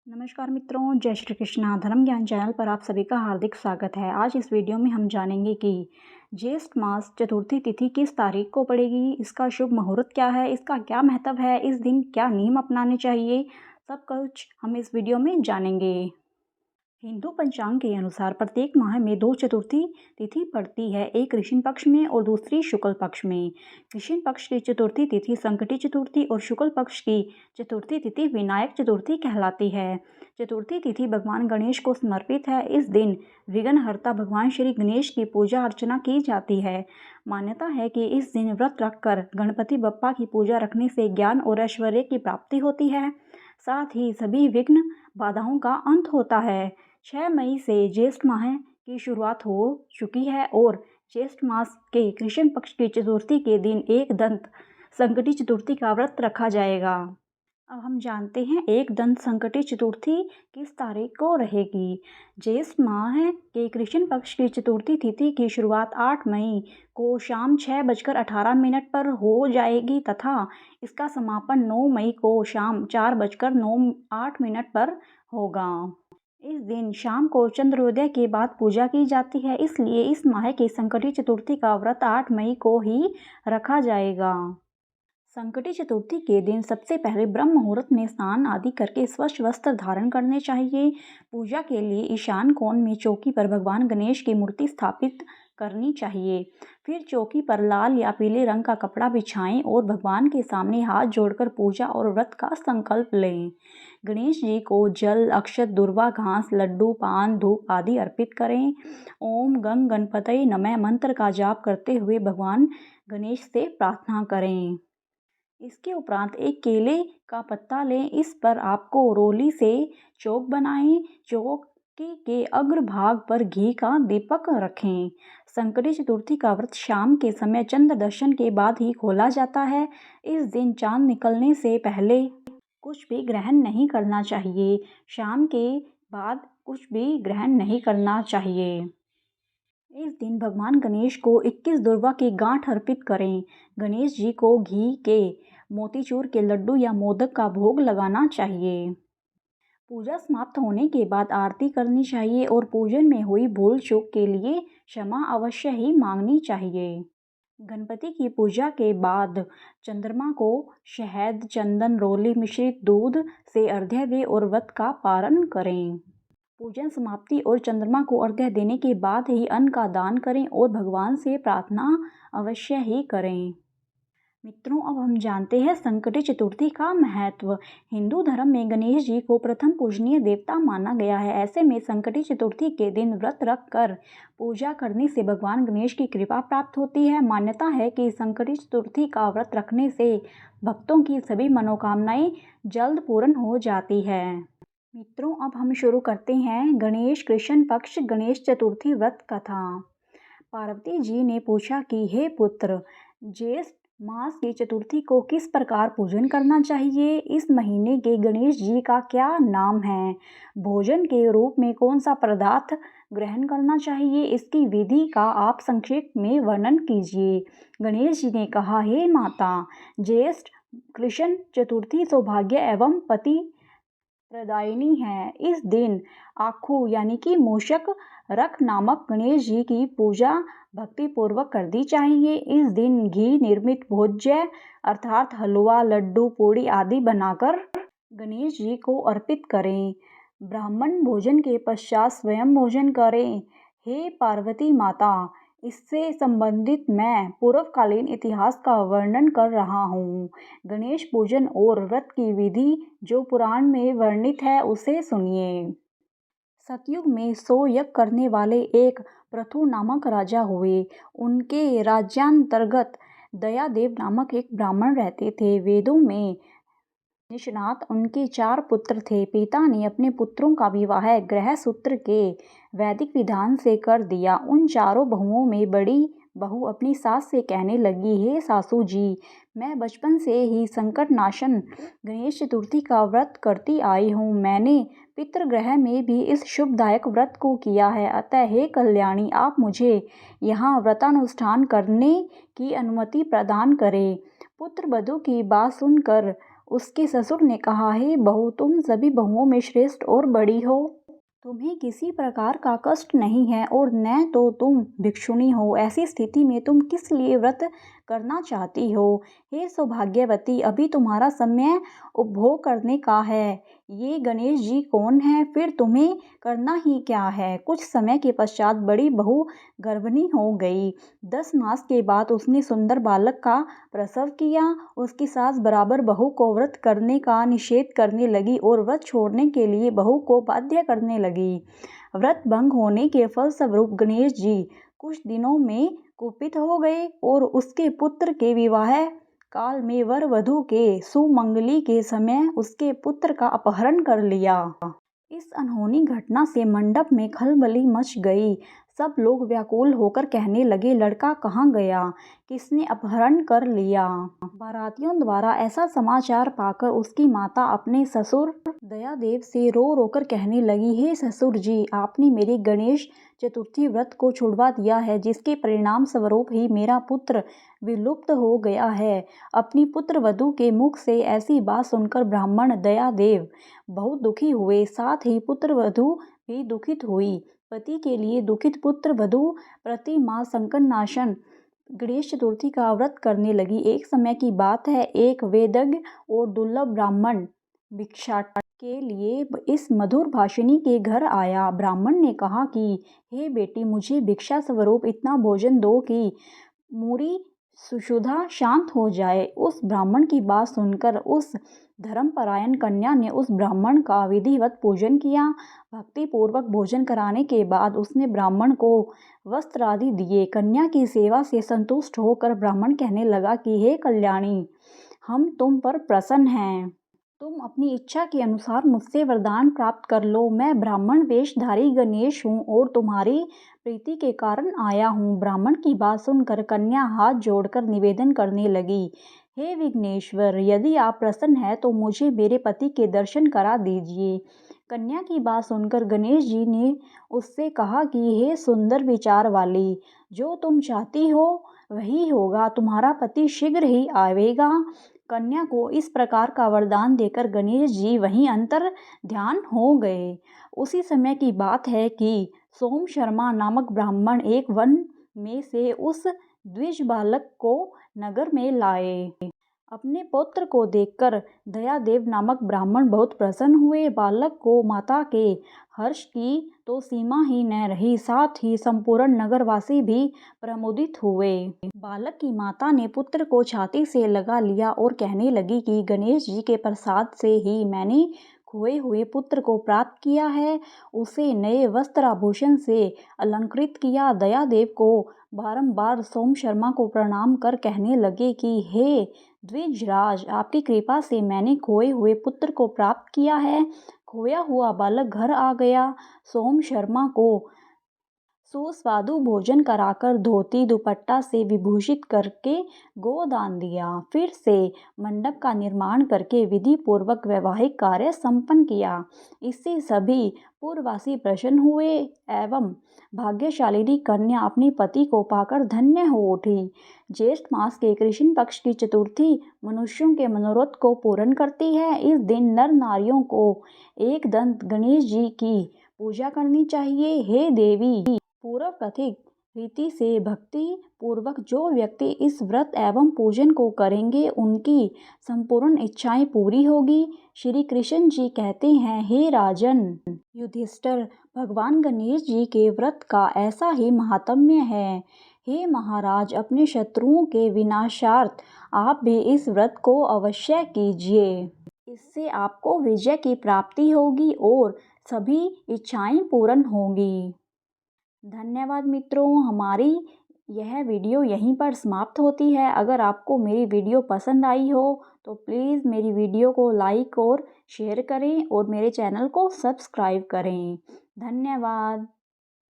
नमस्कार मित्रों, जय श्री कृष्णा। धर्म ज्ञान चैनल पर आप सभी का हार्दिक स्वागत है। आज इस वीडियो में हम जानेंगे कि ज्येष्ठ मास चतुर्थी तिथि किस तारीख को पड़ेगी, इसका शुभ मुहूर्त क्या है, इसका क्या महत्व है, इस दिन क्या नियम अपनाने चाहिए, सब कुछ हम इस वीडियो में जानेंगे। हिंदू पंचांग के अनुसार प्रत्येक माह में दो चतुर्थी तिथि पड़ती है, एक कृष्ण पक्ष में और दूसरी शुक्ल पक्ष में। कृष्ण पक्ष की चतुर्थी तिथि संकटी चतुर्थी और शुक्ल पक्ष की चतुर्थी तिथि विनायक चतुर्थी कहलाती है। चतुर्थी तिथि भगवान गणेश को समर्पित है। इस दिन विघ्नहर्ता भगवान श्री गणेश की पूजा अर्चना की जाती है। मान्यता है कि इस दिन व्रत रखकर गणपति बप्पा की पूजा रखने से ज्ञान और ऐश्वर्य की प्राप्ति होती है, साथ ही सभी विघ्न बाधाओं का अंत होता है। 6 मई से ज्येष्ठ माह की शुरुआत हो चुकी है और ज्येष्ठ मास के कृष्ण पक्ष की चतुर्थी के दिन एक दंत संकटी चतुर्थी का व्रत रखा जाएगा। अब हम जानते हैं एक दंत संकटी चतुर्थी किस तारीख को रहेगी। ज्येष्ठ माह के कृष्ण पक्ष की चतुर्थी तिथि की शुरुआत 8 मई को शाम 6:18 पर हो जाएगी तथा इसका समापन 9 मई को शाम 4:08 पर होगा। इस दिन शाम को चंद्रोदय के बाद पूजा की जाती है, इसलिए इस माह की संकटी चतुर्थी का व्रत 8 मई को ही रखा जाएगा। संकटी चतुर्थी के दिन सबसे पहले ब्रह्म मुहूर्त में स्नान आदि करके स्वच्छ वस्त्र धारण करने चाहिए। पूजा के लिए ईशान कोण में चौकी पर भगवान गणेश की मूर्ति स्थापित करनी चाहिए। फिर चौकी पर लाल या पीले रंग का कपड़ा बिछाएं और भगवान के सामने हाथ जोड़कर पूजा और व्रत का संकल्प लें। गणेश जी को जल, अक्षत, दुर्वा घास, लड्डू, पान, धूप आदि अर्पित करें। ओम गंग गणपतये नमः मंत्र का जाप करते हुए भगवान गणेश से प्रार्थना करें। इसके उपरांत एक केले का पत्ता लें, इस पर आपको रोली से चौक बनाएं। चौकी के अग्रभाग पर घी का दीपक रखें। संकटी चतुर्थी का व्रत शाम के समय चंद्र दर्शन के बाद ही खोला जाता है। इस दिन चांद निकलने से पहले कुछ भी ग्रहण नहीं करना चाहिए। शाम के बाद कुछ भी ग्रहण नहीं करना चाहिए। इस दिन भगवान गणेश को 21 दुर्वा की गांठ अर्पित करें। गणेश जी को घी के मोतीचूर के लड्डू या मोदक का भोग लगाना चाहिए। पूजा समाप्त होने के बाद आरती करनी चाहिए और पूजन में हुई भूल चूक के लिए क्षमा अवश्य ही मांगनी चाहिए। गणपति की पूजा के बाद चंद्रमा को शहद, चंदन, रोली मिश्रित दूध से अर्घ्य दें और व्रत का पारण करें। पूजन समाप्ति और चंद्रमा को अर्घ्य देने के बाद ही अन्न का दान करें और भगवान से प्रार्थना अवश्य ही करें। मित्रों, अब हम जानते हैं संकटी चतुर्थी का महत्व। हिंदू धर्म में गणेश जी को प्रथम पूजनीय देवता माना गया है। ऐसे में संकटी चतुर्थी के दिन व्रत रख कर पूजा करने से भगवान गणेश की कृपा प्राप्त होती है। मान्यता है कि संकटी चतुर्थी का व्रत रखने से भक्तों की सभी मनोकामनाएं जल्द पूर्ण हो जाती है। मित्रों, अब हम शुरू करते हैं गणेश कृष्ण पक्ष गणेश चतुर्थी व्रत कथा। पार्वती जी ने पूछा कि हे पुत्र, ज्येष्ठ मास की चतुर्थी को किस प्रकार पूजन करना चाहिए? इस महीने के गणेश जी का क्या नाम है? भोजन के रूप में कौन सा पदार्थ ग्रहण करना चाहिए? इसकी विधि का आप संक्षेप में वर्णन कीजिए। गणेश जी ने कहा, हे माता, ज्येष्ठ कृष्ण चतुर्थी सौभाग्य एवं पति प्रदायिनी है। इस दिन आखू यानी कि मूषक रख नामक गणेश जी की पूजा भक्ति पूर्वक कर दी चाहिए। इस दिन घी निर्मित भोज्य अर्थात हलवा, लड्डू, पूड़ी आदि बनाकर गणेश जी को अर्पित करें। ब्राह्मण भोजन के पश्चात स्वयं भोजन करें। हे पार्वती माता, इससे संबंधित मैं पूर्वकालीन इतिहास का वर्णन कर रहा हूँ। गणेश पूजन और व्रत की विधि जो पुराण में वर्णित है उसे सुनिए। सतयुग में 100 यज्ञ करने वाले एक पृथु नामक राजा हुए। उनके राज्यांतर्गत दयादेव नामक एक ब्राह्मण रहते थे। वेदों में निष्णात उनके 4 पुत्र थे। पिता ने अपने पुत्रों का विवाह ग्रह सूत्र के वैदिक विधान से कर दिया। उन चारों बहुओं में बड़ी बहू अपनी सास से कहने लगी, हे सासू जी, मैं बचपन से ही संकट नाशन गणेश चतुर्थी का व्रत करती आई हूँ। मैंने पितृगृह में भी इस शुभदायक व्रत को किया है, अतः हे कल्याणी, आप मुझे यहाँ व्रतानुष्ठान करने की अनुमति प्रदान करें। पुत्र वधू की बात सुनकर उसके ससुर ने कहा, हे बहू, तुम सभी बहुओं में श्रेष्ठ और बड़ी हो। तुम्हें किसी प्रकार का कष्ट नहीं है और न तो तुम भिक्षुणी हो। ऐसी स्थिति में तुम किस लिए व्रत करना चाहती हो? हे सौभाग्यवती, अभी तुम्हारा समय उपभोग करने का है। ये गणेश जी कौन है? फिर तुम्हें करना ही क्या है? कुछ समय के पश्चात बड़ी बहू गर्भिणी हो गई। 10 मास के बाद उसने सुंदर बालक का प्रसव किया। उसकी सास बराबर बहू को व्रत करने का निषेध करने लगी और व्रत छोड़ने के लिए बहू को बाध्य करने लगी। व्रत भंग होने के फलस्वरूप गणेश जी कुछ दिनों में कुपित हो गए और उसके पुत्र के विवाह काल में वर वधू के सुमंगली के समय उसके पुत्र का अपहरण कर लिया। इस अनहोनी घटना से मंडप में खलबली मच गई। सब लोग व्याकुल होकर कहने लगे, लड़का कहाँ गया? किसने अपहरण कर लिया? बारातियों द्वारा ऐसा समाचार पाकर उसकी माता अपने ससुर दयादेव से रो रो कर कहने लगी, हे ससुर जी, आपने मेरे गणेश चतुर्थी व्रत को छुड़वा दिया है, जिसके परिणाम स्वरूप ही मेरा पुत्र विलुप्त हो गया है। अपनी पुत्र वधू के मुख से ऐसी बात सुनकर ब्राह्मण दयादेव बहुत दुखी हुए। साथ ही पुत्र वधू भी दुखित हुई। पति के लिए दुखित पुत्र वधू प्रति माह संकट नाशन गणेश चतुर्थी का व्रत करने लगी। एक समय की बात है, एक वेदज्ञ और दुर्लभ ब्राह्मण भिक्षा के लिए इस मधुर भाषिणी के घर आया। ब्राह्मण ने कहा कि हे बेटी, मुझे भिक्षा स्वरूप इतना भोजन दो कि मूरी सुशुद्धा शांत हो जाए। उस ब्राह्मण की बात सुनकर उस धर्मपरायण कन्या ने उस ब्राह्मण का विधिवत पूजन किया। भक्ति पूर्वक भोजन कराने के बाद उसने ब्राह्मण को वस्त्र आदि दिए। कन्या की सेवा से संतुष्ट होकर ब्राह्मण कहने लगा कि हे कल्याणी, हम तुम पर प्रसन्न हैं। तुम अपनी इच्छा के अनुसार मुझसे वरदान प्राप्त कर लो। मैं ब्राह्मण वेशधारी गणेश हूँ और तुम्हारी प्रीति के कारण आया हूँ। ब्राह्मण की बात सुनकर कन्या हाथ जोड़कर निवेदन करने लगी, हे विघ्नेश्वर, यदि आप प्रसन्न हैं तो मुझे मेरे पति के दर्शन करा दीजिए। कन्या की बात सुनकर गणेश जी ने उससे कहा कि हे सुंदर विचार वाली, जो तुम चाहती हो वही होगा। तुम्हारा पति शीघ्र ही आवेगा। कन्या को इस प्रकार का वरदान देकर गणेश जी वहीं अंतर ध्यान हो गए। उसी समय की बात है कि सोम शर्मा नामक ब्राह्मण एक वन में से उस द्विज बालक को नगर में लाए। अपने पुत्र को देखकर दयादेव नामक ब्राह्मण बहुत प्रसन्न हुए। बालक को माता के हर्ष की तो सीमा ही न रही, साथ ही संपूर्ण नगरवासी भी प्रमुदित हुए। बालक की माता ने पुत्र को छाती से लगा लिया और कहने लगी कि गणेश जी के प्रसाद से ही मैंने खोए हुए पुत्र को प्राप्त किया है। उसे नए वस्त्र आभूषण से अलंकृत किया। दयादेव को बारंबार सोम शर्मा को प्रणाम कर कहने लगे कि हे द्विजराज, आपकी कृपा से मैंने खोए हुए पुत्र को प्राप्त किया है। खोया हुआ बालक घर आ गया। सोम शर्मा को सुस्वादु भोजन कराकर धोती दुपट्टा से विभूषित करके गोदान दिया। फिर से मंडप का निर्माण करके विधि पूर्वक वैवाहिक कार्य संपन्न किया। इससे सभी पूर्ववासी प्रसन्न हुए एवं भाग्यशालिनी कन्या अपने पति को पाकर धन्य हो उठी। ज्येष्ठ मास के कृष्ण पक्ष की चतुर्थी मनुष्यों के मनोरथ को पूर्ण करती है। इस दिन नर नारियों को एक दंत गणेश जी की पूजा करनी चाहिए। हे देवी, पूर्व कथित रीति से भक्ति पूर्वक जो व्यक्ति इस व्रत एवं पूजन को करेंगे उनकी संपूर्ण इच्छाएं पूरी होगी। श्री कृष्ण जी कहते हैं, हे राजन युधिष्ठिर, भगवान गणेश जी के व्रत का ऐसा ही महात्म्य है। हे महाराज, अपने शत्रुओं के विनाशार्थ आप भी इस व्रत को अवश्य कीजिए। इससे आपको विजय की प्राप्ति होगी और सभी इच्छाएं पूर्ण होंगी। धन्यवाद मित्रों, हमारी यह वीडियो यहीं पर समाप्त होती है। अगर आपको मेरी वीडियो पसंद आई हो तो प्लीज़ मेरी वीडियो को लाइक और शेयर करें और मेरे चैनल को सब्सक्राइब करें। धन्यवाद।